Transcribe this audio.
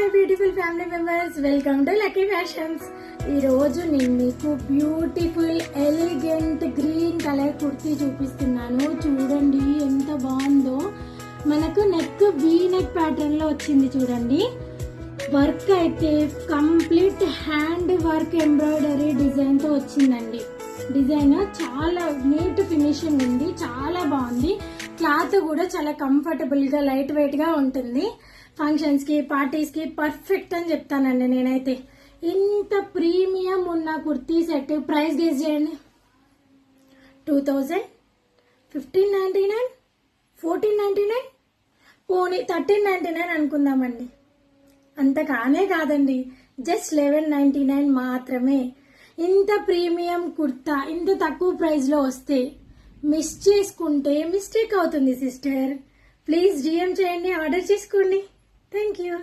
My beautiful family members, welcome to lucky fashions. ఈ రోజు నేను మీకు beautiful elegant green colour kurti చూపిస్తున్నాను. చూడండి ఎంత బాగుందో. మనకు నెక్ వీ నెక్ ప్యాటర్న్ లో వచ్చింది. చూడండి వర్క్ అయితే complete hand work embroidery design తో వచ్చిందండి. డిజైన్ చాలా నీట్ ఫినిషింగ్ ఉంది, చాలా బాగుంది. క్లాత్ కూడా చాలా కంఫర్టబుల్ గా లైట్ వెయిట్ గా ఉంటుంది. ఫంక్షన్స్ కి పార్టీస్ కి పర్ఫెక్ట్ అని చెప్తానండి నేనైతే. ఇంత ప్రీమియం ఉన్న కుర్తీ సెట్ ప్రైస్ గెస్ చేయండి. 2000, 1599, 1499, పోనీ 1399 అనుకుందామండి. అంత కానే కాదండి, జస్ట్ 1199 మాత్రమే. ఇంత ప్రీమియం కుర్తా ఇంత తక్కువ ప్రైస్ లో వస్తే మిస్ చేసుకుంటే మిస్టేక్ అవుతుంది సిస్టర్. ప్లీజ్ డిఎం చేయండి, ఆర్డర్ చేసుకోండి. Thank you.